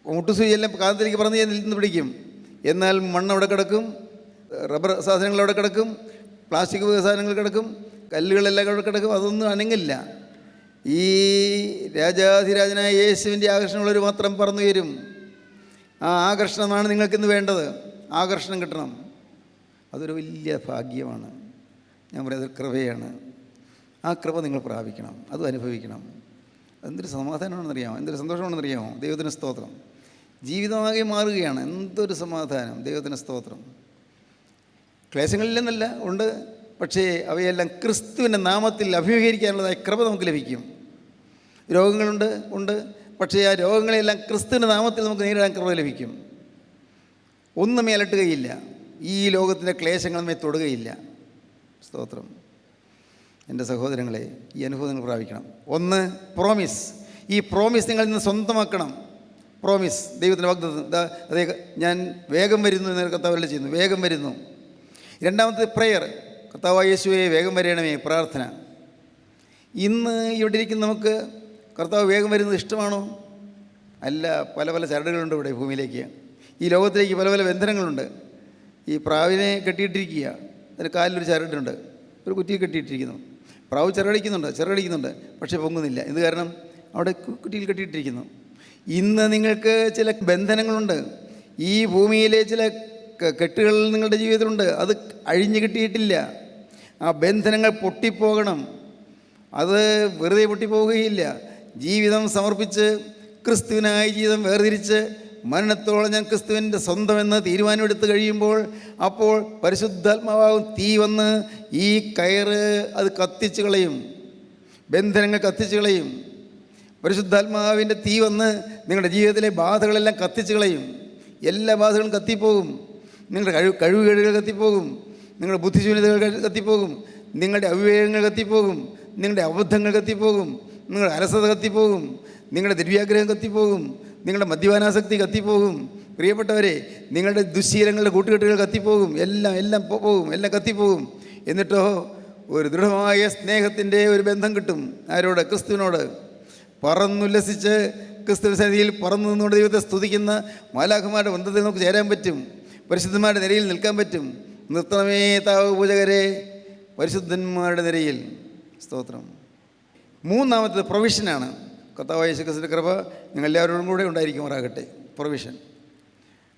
മുട്ടുസൂചിയെല്ലാം കാന്തത്തിലേക്ക് പറന്ന് നിന്ന് പിടിക്കും. എന്നാൽ മണ്ണ് അവിടെ കിടക്കും, റബ്ബർ സാധനങ്ങൾ അവിടെ കിടക്കും, പ്ലാസ്റ്റിക് സാധനങ്ങൾ കിടക്കും, കല്ലുകളെല്ലാം അവിടെ കിടക്കും. അതൊന്നും അനങ്ങില്ല. ഈ രാജാധിരാജനായ യേശുവിൻ്റെ ആകർഷണമുള്ളവർ മാത്രം പറന്നു വരും. ആ ആകർഷണമാണ് നിങ്ങൾക്കിന്ന് വേണ്ടത്. ആകർഷണം കിട്ടണം. അതൊരു വലിയ ഭാഗ്യമാണ്. ഞാൻ പറയുന്നത് കൃപയാണ്. ആ കൃപ നിങ്ങൾ പ്രാപിക്കണം, അത് അനുഭവിക്കണം. എന്തൊരു സമാധാനമാണെന്നറിയാമോ, എന്തൊരു സന്തോഷമാണെന്നറിയാമോ. ദൈവത്തിന് സ്തോത്രം. ജീവിതമാകെ മാറുകയാണ്. എന്തൊരു സമാധാനം. ദൈവത്തിന് സ്തോത്രം. ക്ലേശങ്ങളില്ലെന്നല്ല, ഉണ്ട്. പക്ഷേ അവയെല്ലാം ക്രിസ്തുവിൻ്റെ നാമത്തിൽ അഭിമുഖീകരിക്കാനുള്ളതായ കൃപ നമുക്ക് ലഭിക്കും. ഉണ്ട്. പക്ഷേ ആ രോഗങ്ങളെല്ലാം ക്രിസ്തുവിൻ്റെ നാമത്തിൽ നമുക്ക് നേരിടാൻ കൃപ ലഭിക്കും. ഒന്നും മേലട്ടുകയില്ല. ഈ ലോകത്തിൻ്റെ ക്ലേശങ്ങൾ നമ്മെ തൊടുകയില്ല. സ്തോത്രം. എൻ്റെ സഹോദരങ്ങളെ, ഈ അനുഭവം നിങ്ങൾ പ്രാപിക്കണം. ഒന്ന്, പ്രോമിസ്. ഈ പ്രോമിസ് നിങ്ങൾ ഇന്ന് സ്വന്തമാക്കണം. പ്രോമിസ്, ദൈവത്തിൻ്റെ വാഗ്ദത്തം. അതേ, ഞാൻ വേഗം വരുന്നു എന്ന് കർത്താവല്ലേ ചെയ്യുന്നു. വേഗം വരുന്നു. രണ്ടാമത്തെ പ്രെയർ. കർത്താവായ യേശുവേ വേഗം വരണമേ, പ്രാർത്ഥന. ഇന്ന് ഇവിടെ ഇരിക്കുന്ന നമുക്ക് കർത്താവ് വേഗം വരുന്നത് ഇഷ്ടമാണോ? അല്ല. പല പല ചരടുകളുണ്ട് ഇവിടെ ഭൂമിയിലേക്ക്. ഈ ലോകത്തിലേക്ക് പല പല ബന്ധനങ്ങളുണ്ട്. ഈ പ്രാവിനെ കെട്ടിയിട്ടിരിക്കുക, അതിന് കാലിലൊരു ചരടുണ്ട്, ഒരു കുറ്റിയിൽ കെട്ടിയിട്ടിരിക്കുന്നു. പ്രാവ് ചിറകടിക്കുന്നുണ്ട്, പക്ഷേ പൊങ്ങുന്നില്ല. എന്ത് കാരണം? അവിടെ കുറ്റിയിൽ കെട്ടിയിട്ടിരിക്കുന്നു. ഇന്ന് നിങ്ങൾക്ക് ചില ബന്ധനങ്ങളുണ്ട്. ഈ ഭൂമിയിലെ ചില കെട്ടുകൾ നിങ്ങളുടെ ജീവിതത്തിലുണ്ട്. അത് അഴിഞ്ഞു കിട്ടിയിട്ടില്ല. ആ ബന്ധനങ്ങൾ പൊട്ടിപ്പോകണം. അത് വെറുതെ പൊട്ടിപ്പോവുകയില്ല. ജീവിതം സമർപ്പിച്ച് ക്രിസ്തുവിനായി ജീവിതം വേർതിരിച്ച് മരണത്തോളം ഞാൻ ക്രിസ്തുവിൻ്റെ സ്വന്തമെന്ന് തീരുമാനമെടുത്ത് കഴിയുമ്പോൾ അപ്പോൾ പരിശുദ്ധാത്മാവാകും തീ വന്ന് ഈ കയറ് അത് കത്തിച്ച് കളയും. ബന്ധനങ്ങൾ കത്തിച്ച് കളയും. പരിശുദ്ധാത്മാവിൻ്റെ തീ വന്ന് നിങ്ങളുടെ ജീവിതത്തിലെ ബാധകളെല്ലാം കത്തിച്ച് കളയും. എല്ലാ ബാധകളും കത്തിപ്പോകും. നിങ്ങളുടെ കഴിവുകേടുകൾ കത്തിപ്പോകും. നിങ്ങളുടെ ബുദ്ധിശൂന്യതകൾ കത്തിപ്പോകും. നിങ്ങളുടെ അവിവേകങ്ങൾ കത്തിപ്പോകും. നിങ്ങളുടെ അബദ്ധങ്ങൾ കത്തിപ്പോകും. നിങ്ങളുടെ അലസത കത്തിപ്പോകും. നിങ്ങളുടെ ദിവ്യാഗ്രഹം കത്തിപ്പോകും. നിങ്ങളുടെ മദ്യപാനാസക്തി കത്തിപ്പോകും. പ്രിയപ്പെട്ടവരെ, നിങ്ങളുടെ ദുശ്ശീലങ്ങളുടെ കൂട്ടുകെട്ടുകൾ കത്തിപ്പോകും. എല്ലാം പോകും. എല്ലാം കത്തിപ്പോകും. എന്നിട്ടോ ഒരു ദൃഢമായ സ്നേഹത്തിൻ്റെ ഒരു ബന്ധം കിട്ടും. ആരോട്? ക്രിസ്തുവിനോട്. പറന്നുല്ലസിച്ച് ക്രിസ്തു സന്നിധിയിൽ പറന്നു നിന്നുകൊണ്ട് ദൈവത്തെ സ്തുതിക്കുന്ന മാലാഖമാരുടെ ബന്ധത്തിൽ നമുക്ക് ചേരാൻ പറ്റും. പരിശുദ്ധന്മാരുടെ നിരയിൽ നിൽക്കാൻ പറ്റും. നിർത്തണമേ താവ് പൂജകരെ, പരിശുദ്ധന്മാരുടെ നിരയിൽ. സ്തോത്രം. മൂന്നാമത്തത് പ്രൊവിഷനാണ്. കർത്താവായ യേശു ക്രിസ്തുവിൻ്റെ കൃപ നിങ്ങൾ എല്ലാവരോടും കൂടെ ഉണ്ടായിരിക്കുമാറാകട്ടെ. പ്രൊവിഷൻ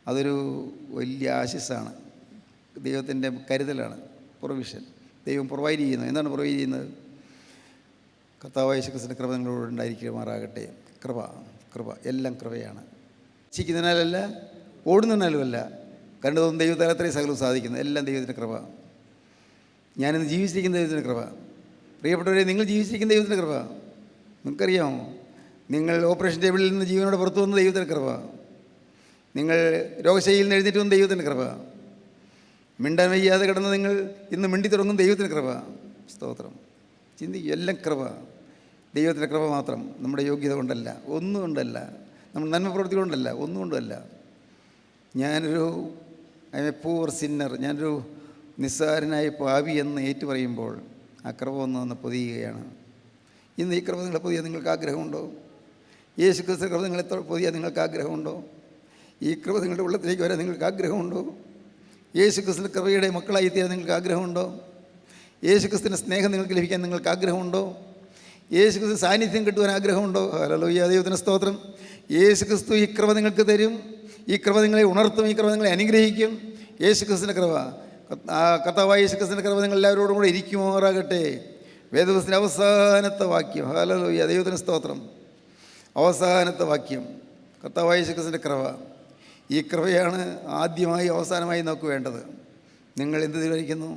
അതൊരു വലിയ ആശിസ്സാണ്. ദൈവത്തിൻ്റെ കരുതലാണ് പ്രൊവിഷൻ. ദൈവം പ്രൊവൈഡ് ചെയ്യുന്നു. എന്താണ് പ്രൊവൈഡ് ചെയ്യുന്നത്? കർത്താവായ യേശു ക്രിസ്തുവിൻ്റെ കൃപ നിങ്ങളോട് ഉണ്ടായിരിക്കുമാറാകട്ടെ. കൃപ എല്ലാം കൃപയാണ്. ഇച്ഛിക്കുന്നതിനാലല്ല, ഓടുന്നതിനാലുമല്ല, കണ്ടതൊന്നും ദൈവത്താൽ അത്രയും സകലവും സാധിക്കുന്നത്. എല്ലാം ദൈവത്തിൻ്റെ കൃപ. ഞാനിന്ന് ജീവിച്ചിരിക്കുന്ന ദൈവത്തിൻ്റെ കൃപ. പ്രിയപ്പെട്ടവരെ, നിങ്ങൾ ജീവിച്ചിരിക്കുന്ന ദൈവത്തിൻ്റെ കൃപ. നിങ്ങൾക്കറിയാമോ? നിങ്ങൾ ഓപ്പറേഷൻ ടേബിളിൽ നിന്ന് ജീവനോടെ പുറത്തു വന്ന ദൈവത്തിൻ്റെ കൃപ. നിങ്ങൾ രോഗശൈലിയിൽ നിന്ന് എഴുന്നേറ്റ് വന്ന ദൈവത്തിൻ്റെ കൃപ. മിണ്ടാൻ വയ്യാതെ കിടന്ന് നിങ്ങൾ ഇന്ന് മിണ്ടി തുടങ്ങും ദൈവത്തിൻ്റെ കൃപ. സ്തോത്രം. ചിന്തിക്കും. എല്ലാം കൃപ. ദൈവത്തിൻ്റെ കൃപ മാത്രം. നമ്മുടെ യോഗ്യത കൊണ്ടല്ല, ഒന്നും കൊണ്ടല്ല, നമ്മുടെ നന്മ പ്രവൃത്തി കൊണ്ടല്ല, ഒന്നും കൊണ്ടല്ല. I M A poor Sinner, ഞാനൊരു നിസ്സാരനായ പാപി എന്ന് ഏറ്റുപറയുമ്പോൾ ആ കൃപ ഒന്ന് പൊതിയുകയാണ്. ഇന്ന് ഈ കൃപ നിങ്ങളെ പൊതിയാൻ നിങ്ങൾക്ക് ആഗ്രഹമുണ്ടോ? യേശു ക്രിസ്തു കൃപ നിങ്ങളെ പൊതിയാൻ നിങ്ങൾക്ക് ആഗ്രഹമുണ്ടോ? ഈ കൃപ നിങ്ങളുടെ ഉള്ളത്തിലേക്ക് വരാൻ നിങ്ങൾക്ക് ആഗ്രഹമുണ്ടോ? യേശു ക്രിസ്തുവിൻ്റെ കൃപയുടെ മക്കളായി തീരാൻ നിങ്ങൾക്ക് ആഗ്രഹമുണ്ടോ? യേശു ക്രിസ്തുവിൻ്റെ സ്നേഹം നിങ്ങൾക്ക് ലഭിക്കാൻ നിങ്ങൾക്ക് ആഗ്രഹമുണ്ടോ? യേശു ക്രിസ്തു സാന്നിധ്യം കിട്ടുവാൻ ആഗ്രഹമുണ്ടോ? ഹല്ലേലൂയ, ദൈവത്തിന് സ്തോത്രം. യേശു ക്രിസ്തു ഈ കൃപ നിങ്ങൾക്ക് തരും. ഈ കൃപ നിങ്ങളെ ഉണർത്തും. ഈ കൃപ നിങ്ങളെ അനുഗ്രഹിക്കും. യേശു ക്രിസ്തുവിൻ്റെ കൃപ, കർത്താവായ യേശു ക്രിസ്തുവിൻ്റെ കൃപ നിങ്ങൾ എല്ലാവരോടും കൂടെ ഇരിക്കുമാറാകട്ടെ. വേദപുസ്തകത്തിൻ്റെ അവസാനത്തെ വാക്യം. ഹല്ലേലൂയ, ദൈവത്തിന് സ്തോത്രം. അവസാനത്തെ വാക്യം കർത്താവായ യേശു ക്രിസ്തുവിൻ്റെ കൃപ. ഈ കൃപയാണ് ആദ്യമായി അവസാനമായി നമുക്ക് വേണ്ടത്. നിങ്ങൾ എന്ത് തീരുമാനിക്കുന്നു?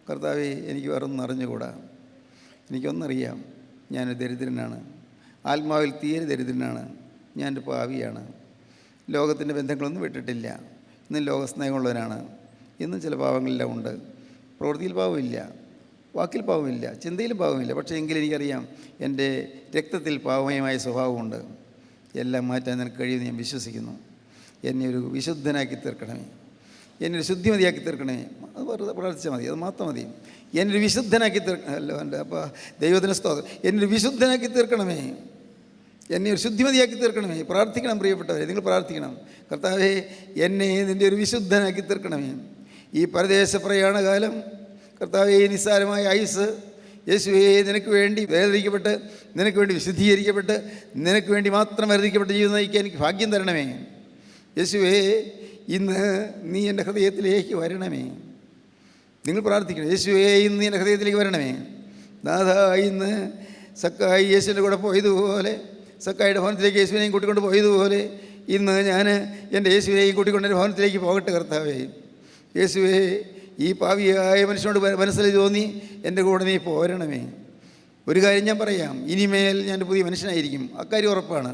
കർത്താവേ, എനിക്ക് വേറൊന്നും അറിഞ്ഞുകൂടാ. എനിക്കൊന്നറിയാം, ഞാനൊരു ദരിദ്രനാണ്. ആത്മാവിൽ തീരെ ദരിദ്രനാണ്. ഞാനൊരു പാവിയാണ്. ലോകത്തിൻ്റെ ബന്ധങ്ങളൊന്നും വിട്ടിട്ടില്ല. ഇന്നും ലോകസ്നേഹമുള്ളവനാണ്. ഇന്നും ചില പാവങ്ങളെല്ലാം ഉണ്ട്. പ്രവൃത്തിയിൽ പാവമില്ല. വാക്കിൽ പാവമില്ല, ചിന്തയിലും പാവമില്ല. പക്ഷേ എങ്കിലും എനിക്കറിയാം എൻ്റെ രക്തത്തിൽ പാവമയമായ സ്വഭാവമുണ്ട്. എല്ലാം മാറ്റാൻ നിനക്ക് കഴിയുമെന്ന് ഞാൻ വിശ്വസിക്കുന്നു. എന്നെ ഒരു വിശുദ്ധനാക്കി തീർക്കണമേ, എന്നെ ഒരു ശുദ്ധിമതിയാക്കി തീർക്കണമേ. അത് പ്രാർത്ഥിച്ചാൽ മതി, അത് മാത്രം മതി. എന്നൊരു വിശുദ്ധനാക്കി തീർക്കണമല്ലോ എൻ്റെ അപ്പോൾ ദൈവത്തിന് സ്തോത്രം. എന്നൊരു വിശുദ്ധനാക്കി തീർക്കണമേ, എന്നെ ഒരു ശുദ്ധിമതിയാക്കി തീർക്കണമേ. പ്രാർത്ഥിക്കണം പ്രിയപ്പെട്ടവരെ, നിങ്ങൾ പ്രാർത്ഥിക്കണം. കർത്താവേ, എന്നെ നിൻ്റെ ഒരു വിശുദ്ധനാക്കി തീർക്കണമേ. ഈ പരദേശ പ്രയാണകാലം കർത്താവേ, നിസ്സാരമായ ആയുസ് യേശുവേ നിനക്ക് വേണ്ടി വേദനിക്കപ്പെട്ട്, നിനക്ക് വേണ്ടി വിശുദ്ധീകരിക്കപ്പെട്ട്, നിനക്ക് വേണ്ടി മാത്രം വേദനിക്കപ്പെട്ട് ജീവിതം നയിക്കാൻ എനിക്ക് ഭാഗ്യം തരണമേ. യേശുവേ, ഇന്ന് നീ എൻ്റെ ഹൃദയത്തിലേക്ക് വരണമേ. നിങ്ങൾ പ്രാർത്ഥിക്കണം, യേശുവേ ഇന്ന് നീ എൻ്റെ ഹൃദയത്തിലേക്ക് വരണമേ. നാഥാ, ഇന്ന് സക്കായി യേശുവിൻ്റെ കൂടെ പോയതുപോലെ, സക്കായിയുടെ ഭവനത്തിലേക്ക് യേശുവിനെയും കൂട്ടിക്കൊണ്ട് പോയതുപോലെ, ഇന്ന് ഞാൻ എൻ്റെ യേശുവിനെയും കൂട്ടിക്കൊണ്ട് എൻ്റെ ഭവനത്തിലേക്ക് പോകട്ടെ. കർത്താവേ, യേശുവേ, ഈ പാവിയായ മനുഷ്യനോട് മനസ്സിൽ തോന്നി എൻ്റെ കൂടെ നീ പോരണമേ. ഒരു കാര്യം ഞാൻ പറയാം, ഇനിമേൽ ഞാൻ പുതിയ മനുഷ്യനായിരിക്കും, അക്കാര്യം ഉറപ്പാണ്.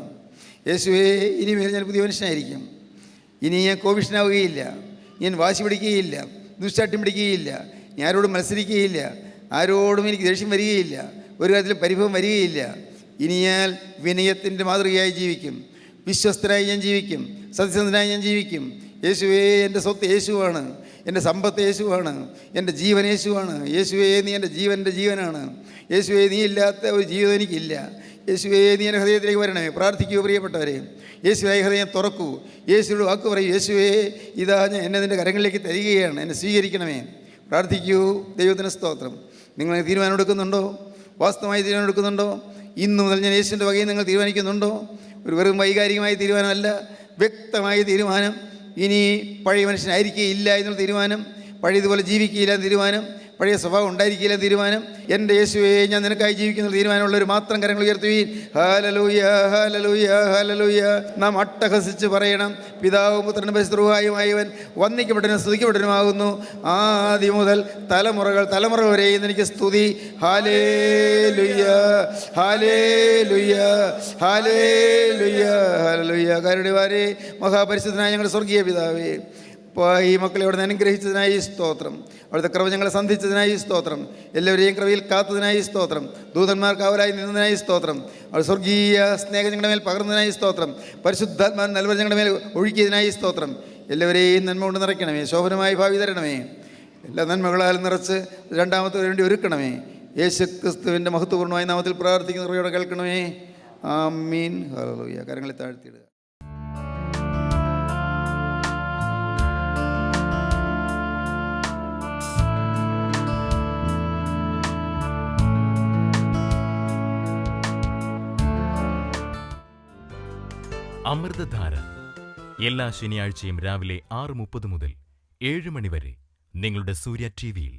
യേശുവേ, ഇനിമേൽ ഞാൻ പുതിയ മനുഷ്യനായിരിക്കും. ഇനി ഞാൻ കോപിഷ്ഠനാവുകയില്ല, ഞാൻ വാശി പിടിക്കുകയില്ല, ദുഷ്ടാട്ടം പിടിക്കുകയില്ല, ഞാൻ ആരോടും മത്സരിക്കുകയില്ല, ആരോടും എനിക്ക് ദേഷ്യം വരികയില്ല, ഒരു കാര്യത്തിലും പരിഭവം വരികയില്ല. ഇനി ഞാൻ വിനയത്തിൻ്റെ മാതൃകയായി ജീവിക്കും, വിശ്വസ്തനായി ഞാൻ ജീവിക്കും, സത്യസന്ധനായി ഞാൻ ജീവിക്കും. യേശുവേ, എൻ്റെ സ്വത്ത് യേശുവാണ്, എൻ്റെ സമ്പത്ത് യേശുവാണ്, എൻ്റെ ജീവൻ യേശുവാണ്. യേശുവേ, നീ എൻ്റെ ജീവൻ്റെ ജീവനാണ്. യേശുവേ, നീ ഇല്ലാത്ത ഒരു ജീവിതം എനിക്കില്ല. യേശുവേ, നീ എൻ്റെ ഹൃദയത്തിലേക്ക് വരണമേ. പ്രാർത്ഥിക്കൂ പ്രിയപ്പെട്ടവരെ, യേശുവായി ഹൃദയം തുറക്കൂ, യേശുവിനോട് വാക്ക് പറയൂ, യേശുവേ, ഇതാ ഞാൻ എന്നെ നിൻ്റെ കരങ്ങളിലേക്ക് തരികയാണ്, എന്നെ സ്വീകരിക്കണമേ. പ്രാർത്ഥിക്കൂ. ദൈവത്തിന് സ്തോത്രം. നിങ്ങൾ തീരുമാനം എടുക്കുന്നുണ്ടോ? വാസ്തവമായി തീരുമാനം എടുക്കുന്നുണ്ടോ? ഇന്നു മുതൽ ഞാൻ യേശുവിൻ്റെ വകയിൽ നിങ്ങൾ തീരുമാനിക്കുന്നുണ്ടോ? ഒരു വെറും വൈകാരികമായ തീരുമാനമല്ല, വ്യക്തമായ തീരുമാനം. ഇനി പഴയ മനുഷ്യനായിരിക്കുകയില്ല എന്നുള്ള തീരുമാനം, പഴയതുപോലെ ജീവിക്കുകയില്ല എന്ന തീരുമാനം, പഴയ സ്വഭാവം ഉണ്ടായിരിക്കില്ല തീരുമാനം. എൻ്റെ യേശുവേ, ഞാൻ നിനക്കായി ജീവിക്കുന്ന തീരുമാനമുള്ളൊരു മാത്രം കരങ്ങൾ ഉയർത്തുവീൻ. Hallelujah, hallelujah, hallelujah. നാം അട്ടഹസിച്ച് പറയണം, പിതാവും പുത്രനും പരിശുദ്ധനുമായവൻ വന്ദിക്കപ്പെട്ടവനും സ്തുതിക്കപ്പെട്ടവനുമാകുന്നു, ആദ്യം മുതൽ തലമുറ വരെയും എനിക്ക് സ്തുതി. Hallelujah, hallelujah, hallelujah, hallelujah. കരുണവാരേ, മഹാപരിശുദ്ധനായ ഞങ്ങളുടെ സ്വർഗീയ പിതാവേ, അപ്പോൾ ഈ മക്കളെ അവിടെ നിന്ന് അനുഗ്രഹിച്ചതിനായി സ്തോത്രം. അവിടുത്തെ കൃപ ഞങ്ങളെ സന്ധിച്ചതിനായി സ്തോത്രം. എല്ലാവരെയും കൃപയിൽ കാത്തതിനായി സ്തോത്രം. ദൂതന്മാർക്ക് അവരായി നിന്നതിനായി സ്തോത്രം. അവിടെ സ്വർഗീയ സ്നേഹം ഞങ്ങളുടെ മേൽ പകർന്നതിനായി സ്തോത്രം. പരിശുദ്ധാത്മാൻ നൽവർ ഞങ്ങളുടെ മേൽ ഒഴുക്കിയതിനായി സ്തോത്രം. എല്ലാവരെയും നന്മ കൊണ്ട് നിറയ്ക്കണമേ, ശോഭനമായി ഭാവി തരണമേ. എല്ലാ നന്മകളാലും നിറച്ച് രണ്ടാമത്തെ വേണ്ടി ഒരുക്കണമേ. യേശു ക്രിസ്തുവിൻ്റെ മഹത്വപൂർണ്ണമായ നാമത്തിൽ പ്രാർത്ഥിക്കുന്ന കൃപയോടെ കേൾക്കണമേ. ആമീൻ. ഹല്ലേലൂയ. കരങ്ങളെ താഴ്ത്തിയിടുക. അമൃതധാര എല്ലാ ശനിയാഴ്ചയും രാവിലെ 6:30 മുതൽ 7 മണി വരെ നിങ്ങളുടെ സൂര്യ ടിവിയിൽ.